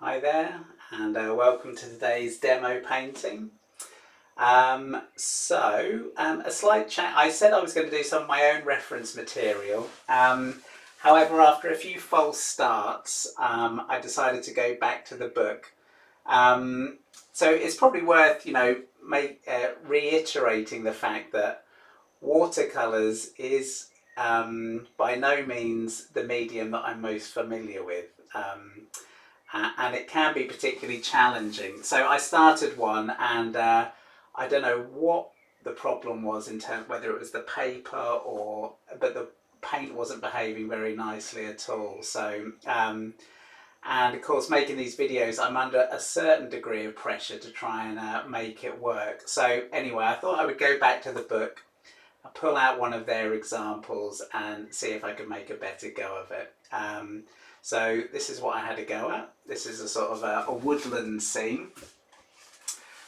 Hi there, and welcome to today's demo painting. A slight change. I said I was going to do some of my own reference material. However, after a few false starts, I decided to go back to the book. So it's probably worth, reiterating the fact that watercolours is by no means the medium that I'm most familiar with. And it can be particularly challenging. So I started one, and I don't know what the problem was in terms whether it was the paper but the paint wasn't behaving very nicely at all. And of course, making these videos, I'm under a certain degree of pressure to try and make it work. So anyway, I thought I would go back to the book, pull out one of their examples and see if I could make a better go of it. So this is what I had to go at. This is a sort of a woodland scene.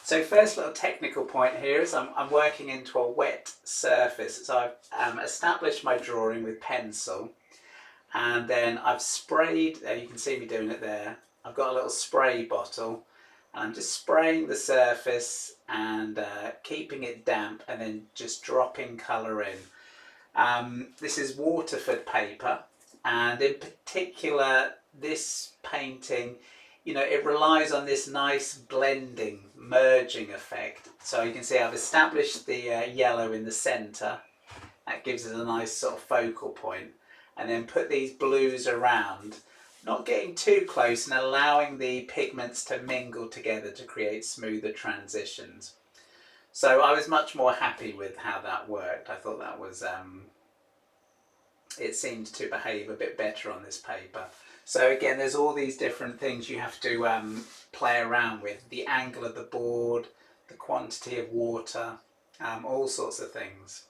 So first little technical point here is I'm working into a wet surface. So I've established my drawing with pencil, and then I've sprayed, you can see me doing it there. I've got a little spray bottle, and I'm just spraying the surface and keeping it damp, and then just dropping colour in. This is Waterford paper. And in particular, this painting, it relies on this nice blending, merging effect. So you can see I've established the yellow in the centre. That gives it a nice sort of focal point. And then put these blues around, not getting too close and allowing the pigments to mingle together to create smoother transitions. So I was much more happy with how that worked. I thought that was... it seemed to behave a bit better on this paper. So again, there's all these different things you have to play around with. The angle of the board, the quantity of water, all sorts of things.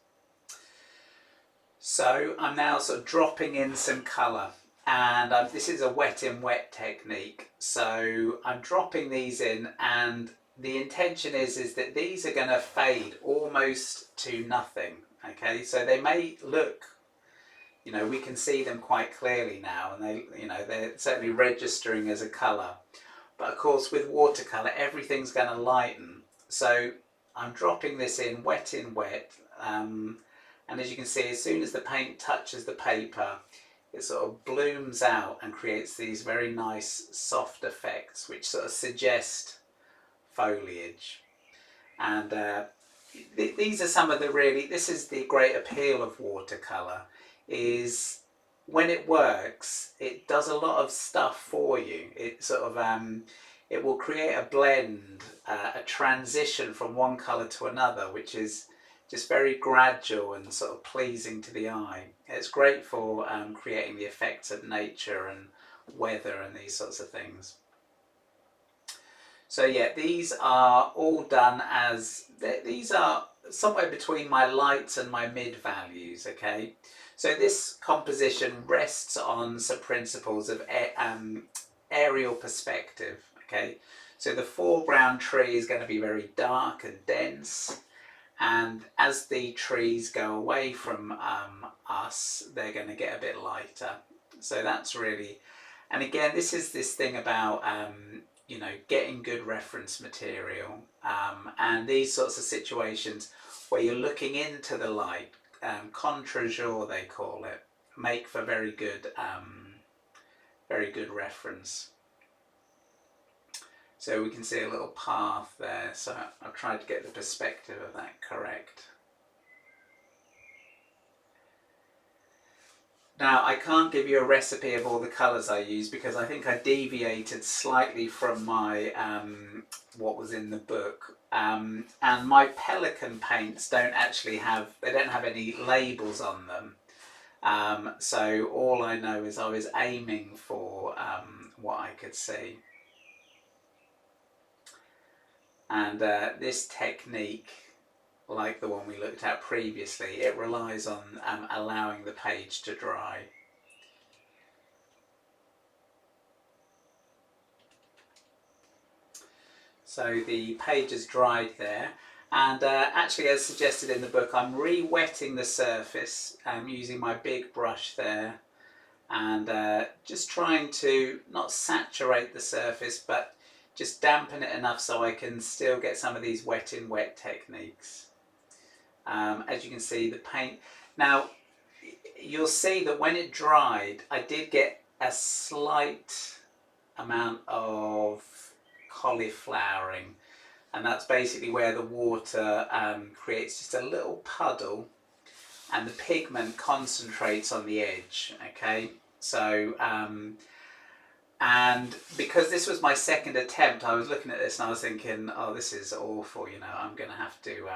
So I'm now sort of dropping in some colour, and this is a wet in wet technique. So I'm dropping these in, and the intention is that these are going to fade almost to nothing. Okay, so they may look, we can see them quite clearly now, and they're certainly registering as a colour. But of course, with watercolour, everything's going to lighten. So I'm dropping this in wet, and as you can see, as soon as the paint touches the paper, it sort of blooms out and creates these very nice soft effects, which sort of suggest foliage. And these are some of this is the great appeal of watercolour, is when it works, it does a lot of stuff for you. It sort of it will create a blend, a transition from one colour to another, which is just very gradual and sort of pleasing to the eye. It's great for creating the effects of nature and weather and these sorts of things. So yeah, these are all done these are somewhere between my lights and my mid values, okay? So this composition rests on some principles of aerial perspective, okay? So the foreground tree is going to be very dark and dense, and as the trees go away from us, they're going to get a bit lighter. So that's really, and again, this is this thing about getting good reference material, and these sorts of situations where you're looking into the light, contre-jour they call it, make for very good reference. So we can see a little path there, so I've tried to get the perspective of that correct. Now, I can't give you a recipe of all the colours I use, because I think I deviated slightly from my what was in the book. And my Pelican paints don't have any labels on them. So all I know is I was aiming for what I could see. And this technique, like the one we looked at previously, it relies on allowing the page to dry. So the page has dried there, and actually, as suggested in the book, I'm re-wetting the surface using my big brush there, and just trying to not saturate the surface, but just dampen it enough so I can still get some of these wet in wet techniques. As you can see, the paint, now you'll see that when it dried, I did get a slight amount of cauliflowering, and that's basically where the water creates just a little puddle and the pigment concentrates on the edge. Okay, so and because this was my second attempt, I was looking at this and I was thinking, oh, this is awful, you know, I'm gonna have to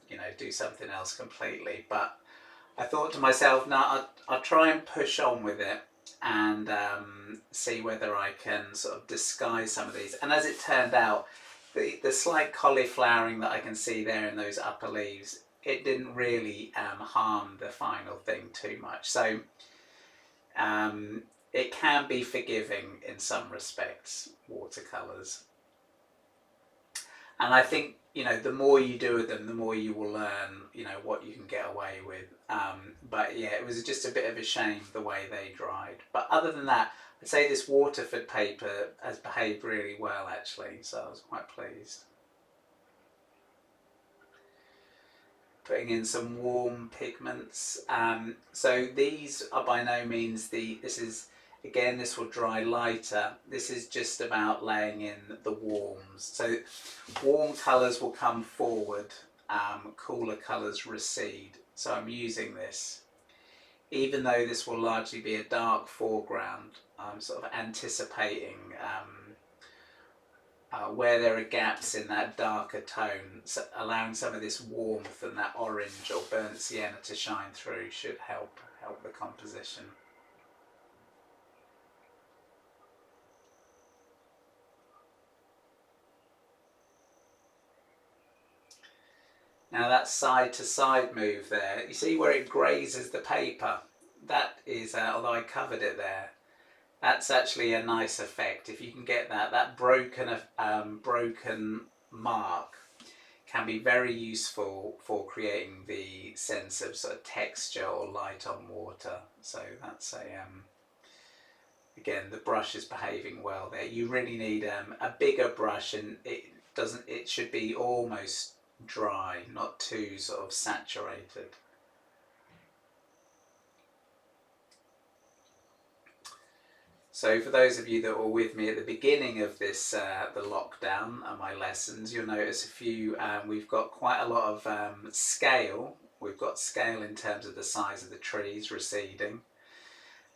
you know, do something else completely. But I thought to myself, no, I'll try and push on with it and see whether I can sort of disguise some of these. And as it turned out, the slight cauliflowering that I can see there in those upper leaves, it didn't really harm the final thing too much. So it can be forgiving in some respects, watercolours. And I think, you know, the more you do with them, the more you will learn, you know, what you can get away with. But yeah, it was just a bit of a shame the way they dried. But other than that, I'd say this Waterford paper has behaved really well actually, so I was quite pleased. Putting in some warm pigments. So these are by no means again, this will dry lighter. This is just about laying in the warms. So warm colours will come forward, cooler colours recede. So I'm using this. Even though this will largely be a dark foreground, I'm sort of anticipating where there are gaps in that darker tone, so allowing some of this warmth and that orange or burnt sienna to shine through should help the composition. Now that side to side move there, you see where it grazes the paper? That is, although I covered it there, that's actually a nice effect. If you can get that broken mark can be very useful for creating the sense of sort of texture or light on water. So that's again, the brush is behaving well there. You really need a bigger brush, and it should be almost dry, not too sort of saturated. So for those of you that were with me at the beginning of this, the lockdown and my lessons, you'll notice we've got quite a lot of scale. We've got scale in terms of the size of the trees receding.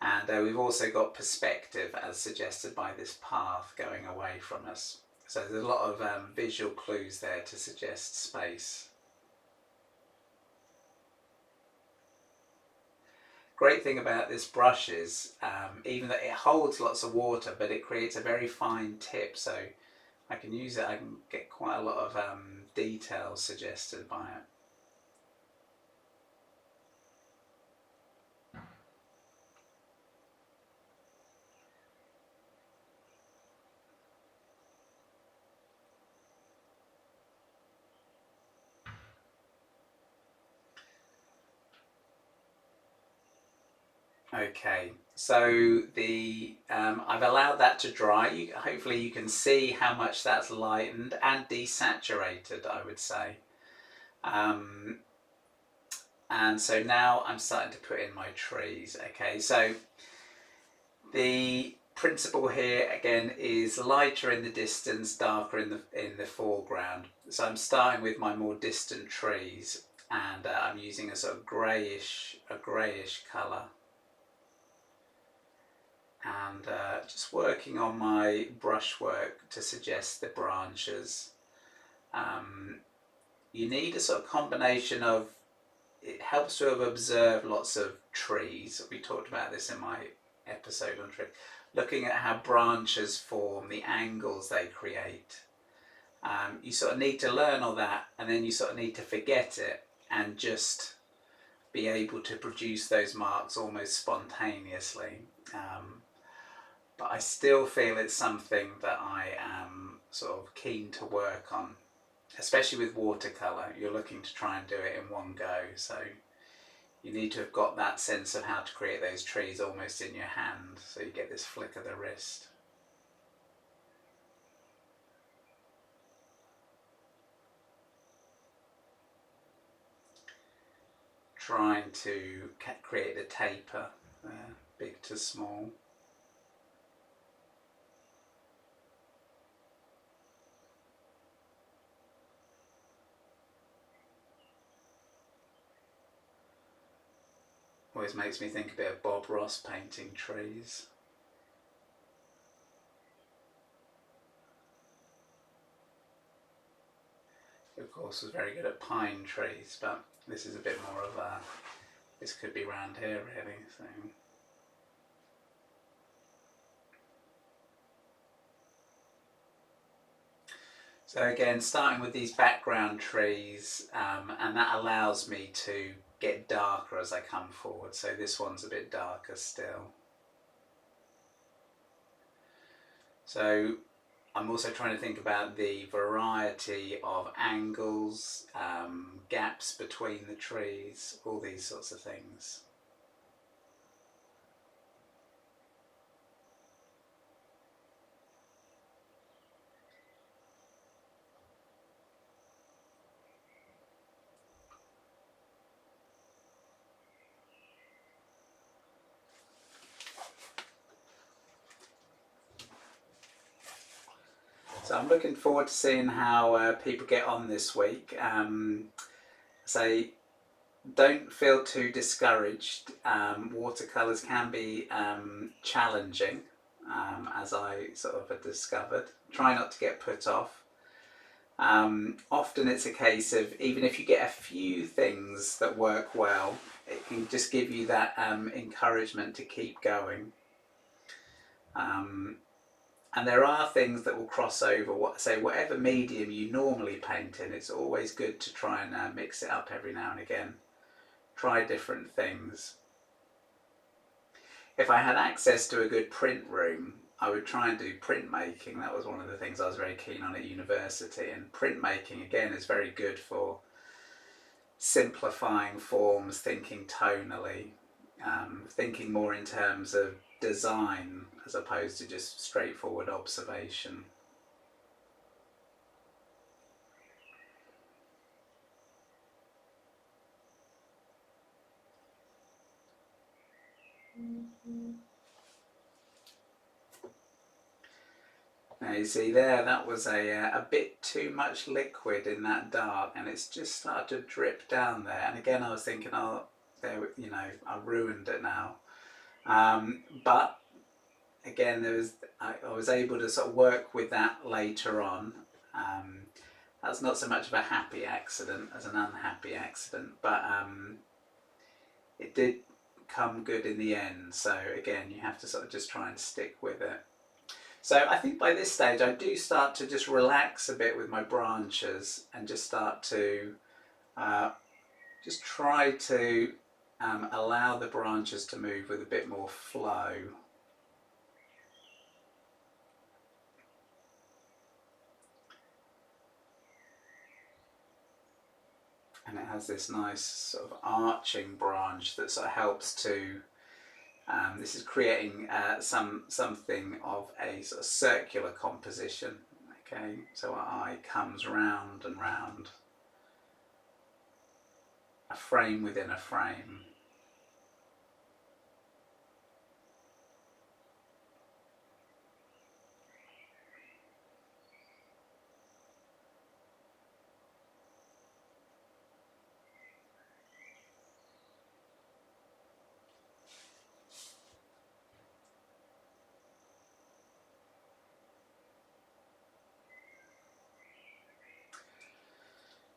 And we've also got perspective as suggested by this path going away from us. So there's a lot of visual clues there to suggest space. Great thing about this brush is even that it holds lots of water, but it creates a very fine tip, so I can use it, I can get quite a lot of detail suggested by it. Okay, so I've allowed that to dry. Hopefully you can see how much that's lightened and desaturated, I would say. And so now I'm starting to put in my trees. Okay, so the principle here again is lighter in the distance, darker in the foreground. So I'm starting with my more distant trees, and I'm using a sort of greyish colour. And just working on my brushwork to suggest the branches. You need a sort of combination of, it helps to have observed lots of trees. We talked about this in my episode on trees. Looking at how branches form, the angles they create. You sort of need to learn all that, and then you sort of need to forget it and just be able to produce those marks almost spontaneously. But I still feel it's something that I am sort of keen to work on, especially with watercolour. You're looking to try and do it in one go, so you need to have got that sense of how to create those trees almost in your hand, so you get this flick of the wrist. Trying to create the taper there, big to small. Always makes me think a bit of Bob Ross painting trees. Of course, was very good at pine trees, but this is a bit more of a, this could be round here really. So again, starting with these background trees, and that allows me to get darker as I come forward. So this one's a bit darker still. So I'm also trying to think about the variety of angles, gaps between the trees, all these sorts of things. So I'm looking forward to seeing how people get on this week. So don't feel too discouraged. Watercolours can be challenging, as I sort of have discovered. Try not to get put off. Often it's a case of, even if you get a few things that work well, it can just give you that encouragement to keep going. And there are things that will cross over. Whatever medium you normally paint in, it's always good to try and mix it up every now and again. Try different things. If I had access to a good print room, I would try and do printmaking. That was one of the things I was very keen on at university. And printmaking, again, is very good for simplifying forms, thinking tonally, thinking more in terms of design as opposed to just straightforward observation. Now you see there, that was a bit too much liquid in that dark, and it's just started to drip down there. And again, I was thinking, oh, there, you know, I ruined it now. But again, I was able to sort of work with that later on. That's not so much of a happy accident as an unhappy accident, but it did come good in the end. So again, you have to sort of just try and stick with it. So I think by this stage I do start to just relax a bit with my branches and just start to just try to allow the branches to move with a bit more flow. And it has this nice sort of arching branch that sort of helps to, this is creating something of a sort of circular composition. Okay, so our eye comes round and round, a frame within a frame.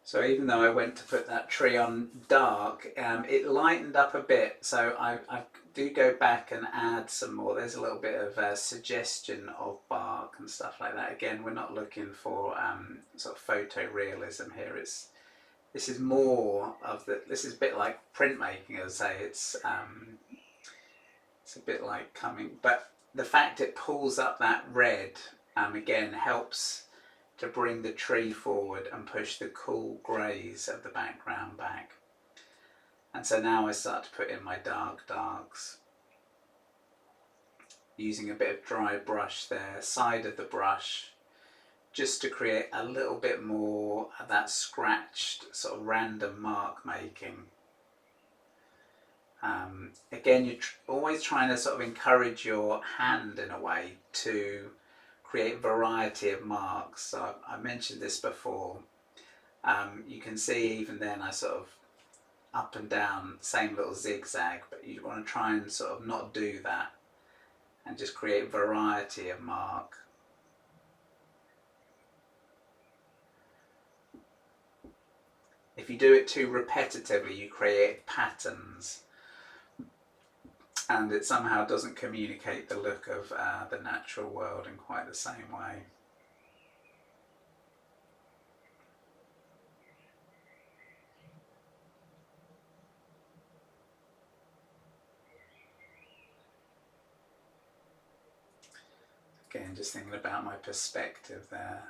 So even though I went to put that tree on dark, it lightened up a bit. So I do go back and add some more. There's a little bit of suggestion of bark and stuff like that. Again, we're not looking for sort of photorealism here. This is more of this is a bit like printmaking, as I say. It's a bit like coming, but the fact it pulls up that red again helps to bring the tree forward and push the cool greys of the background back. And so now I start to put in my darks, using a bit of dry brush there, side of the brush, just to create a little bit more of that scratched sort of random mark making. Again, you're always trying to sort of encourage your hand in a way to create variety of marks. So I mentioned this before. You can see even then I sort of up and down, same little zigzag, but you want to try and sort of not do that and just create variety of mark. If you do it too repetitively, you create patterns and it somehow doesn't communicate the look of the natural world in quite the same way. Again, just thinking about my perspective there.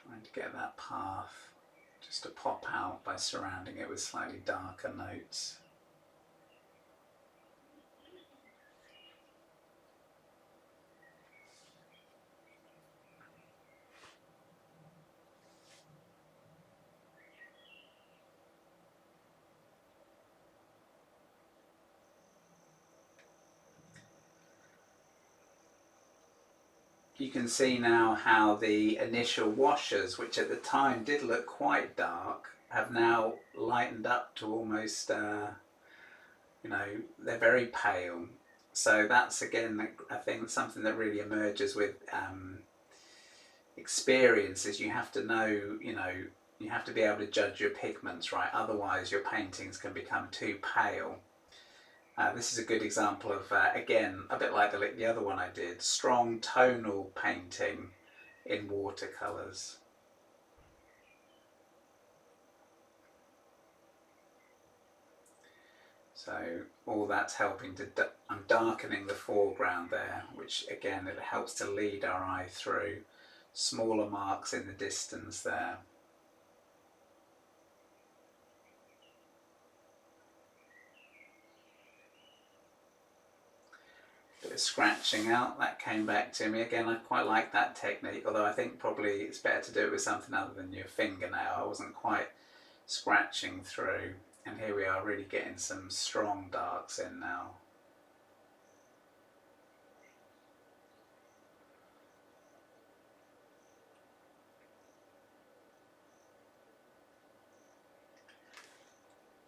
Trying to get that path just to pop out by surrounding it with slightly darker notes. You can see now how the initial washes, which at the time did look quite dark, have now lightened up to almost, you know, they're very pale. So that's again, I think, something that really emerges with experience. Is you have to know, you know, you have to be able to judge your pigments right, otherwise your paintings can become too pale. This is a good example of, again, a bit like the other one I did, strong tonal painting in watercolours. So all that's helping to, I'm darkening the foreground there, which again, it helps to lead our eye through. Smaller marks in the distance there. Bit of scratching out, that came back to me. Again, I quite like that technique, although I think probably it's better to do it with something other than your fingernail. I wasn't quite scratching through. And here we are, really getting some strong darks in now.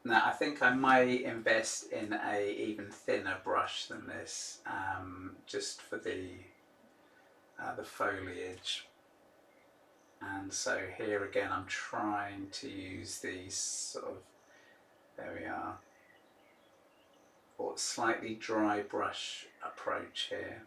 Now I think I may invest in a even thinner brush than this, just for the foliage. And so here again I'm trying to use these sort of, there we are, or slightly dry brush approach here.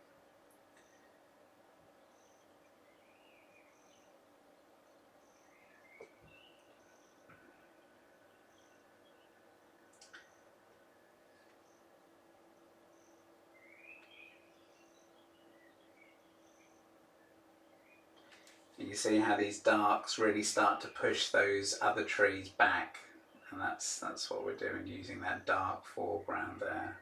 You see how these darks really start to push those other trees back, and that's what we're doing, using that dark foreground there.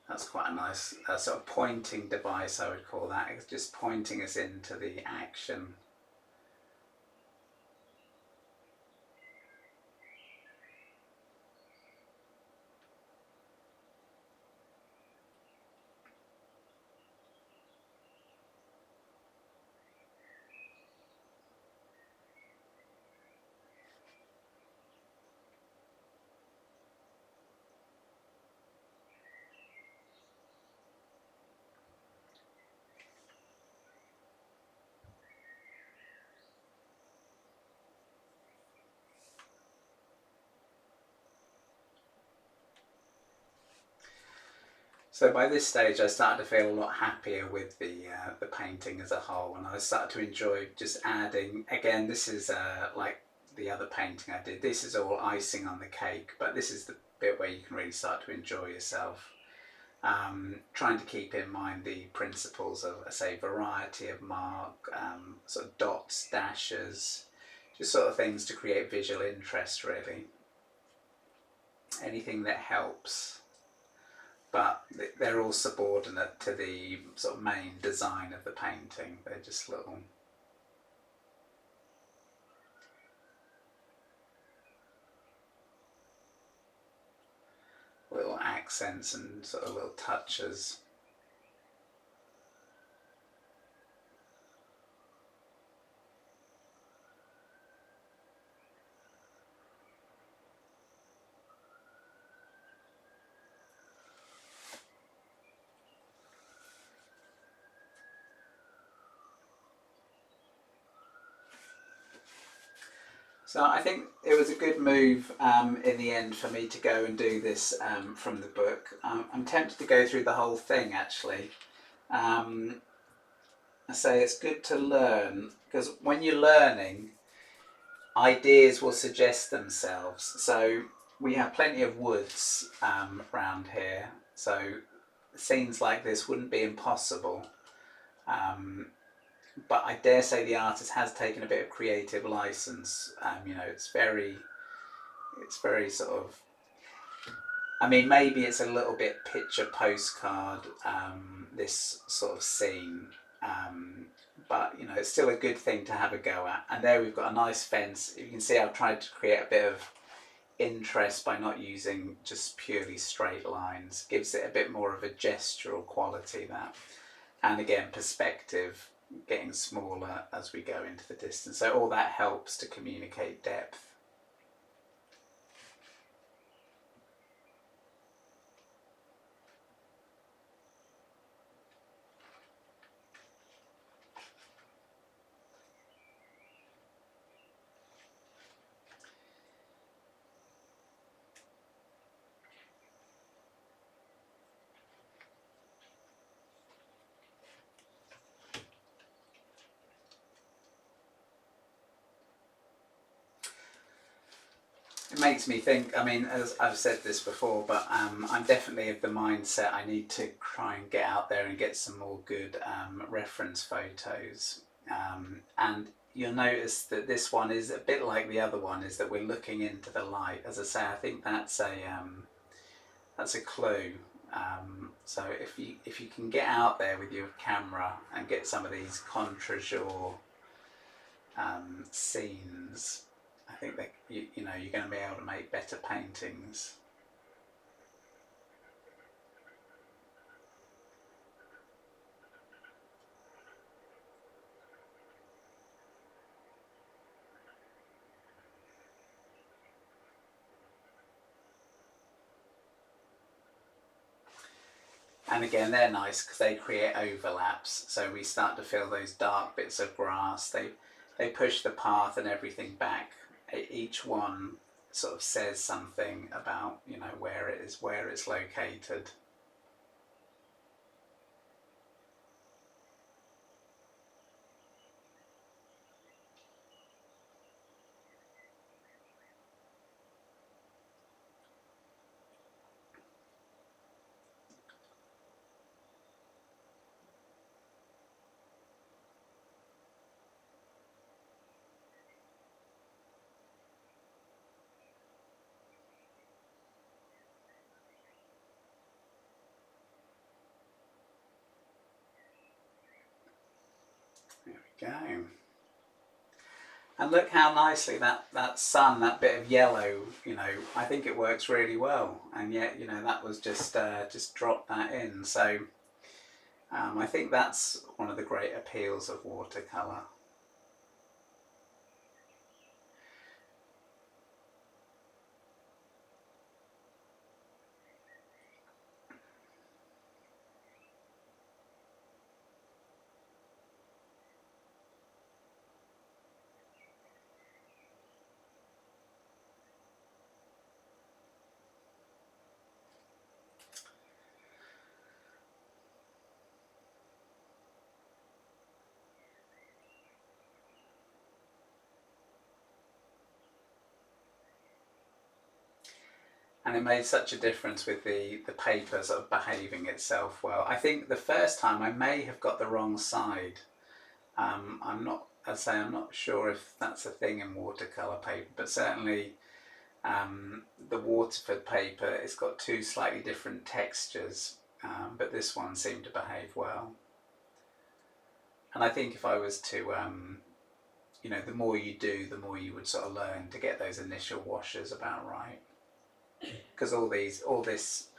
That's quite a nice sort of pointing device, I would call that. It's just pointing us into the action. So by this stage I started to feel a lot happier with the painting as a whole, and I started to enjoy just adding, again this is like the other painting I did, this is all icing on the cake, but this is the bit where you can really start to enjoy yourself. Trying to keep in mind the principles of, say, variety of mark, sort of dots, dashes, just sort of things to create visual interest really. Anything that helps. But they're all subordinate to the sort of main design of the painting. They're just little accents and sort of little touches. So I think it was a good move in the end for me to go and do this from the book. I'm tempted to go through the whole thing actually. I say it's good to learn, because when you're learning, ideas will suggest themselves. So we have plenty of woods around here, so scenes like this wouldn't be impossible. But I dare say the artist has taken a bit of creative license. You know, it's very sort of, I mean, maybe it's a little bit picture postcard, this sort of scene, but you know, it's still a good thing to have a go at. And there we've got a nice fence. You can see I've tried to create a bit of interest by not using just purely straight lines. Gives it a bit more of a gestural quality, that. And again, perspective getting smaller as we go into the distance. So all that helps to communicate depth. It makes me think, I mean, as I've said this before, but I'm definitely of the mindset I need to try and get out there and get some more good reference photos. And you'll notice that this one is a bit like the other one, is that we're looking into the light. As I say, I think that's a clue. So if you can get out there with your camera and get some of these contre-jour scenes, I think that you know, you're going to be able to make better paintings. And again, they're nice because they create overlaps, so we start to feel those dark bits of grass. They push the path and everything back. Each one sort of says something about, you know, where it is, where it's located. There we go. And look how nicely that sun, that bit of yellow, you know, I think it works really well. And yet, you know, that was just dropped that in. So I think that's one of the great appeals of watercolour. And it made such a difference with the paper sort of behaving itself well. I think the first time I may have got the wrong side. I'm not, I'm not sure if that's a thing in watercolour paper, but certainly the Waterford paper, it's got two slightly different textures, but this one seemed to behave well. And I think if I was to, you know, the more you do, the more you would sort of learn to get those initial washes about right. Because all this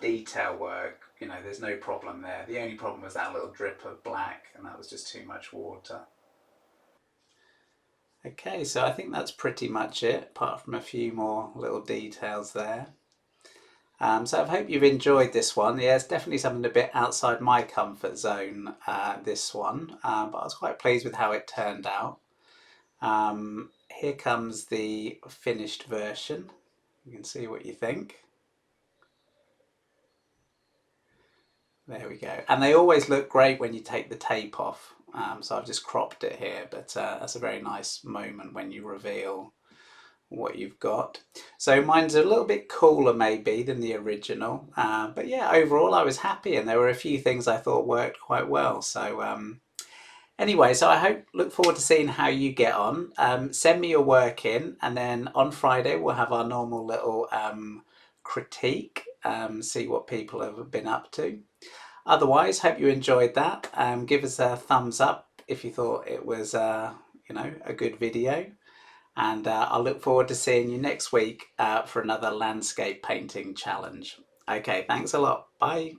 detail work, you know, there's no problem there. The only problem was that little drip of black, and that was just too much water. Okay, so I think that's pretty much it, apart from a few more little details there. So I hope you've enjoyed this one. Yeah, it's definitely something a bit outside my comfort zone, this one, but I was quite pleased with how it turned out. Here comes the finished version. You can see what you think. There we go. And they always look great when you take the tape off. So I've just cropped it here, but that's a very nice moment when you reveal what you've got. So mine's a little bit cooler maybe than the original, but yeah, overall I was happy, and there were a few things I thought worked quite well. So anyway, so I look forward to seeing how you get on. Send me your work in, and then on Friday we'll have our normal little critique, see what people have been up to. Otherwise, hope you enjoyed that. Give us a thumbs up if you thought it was, you know, a good video. And I'll look forward to seeing you next week for another landscape painting challenge. Okay, thanks a lot. Bye.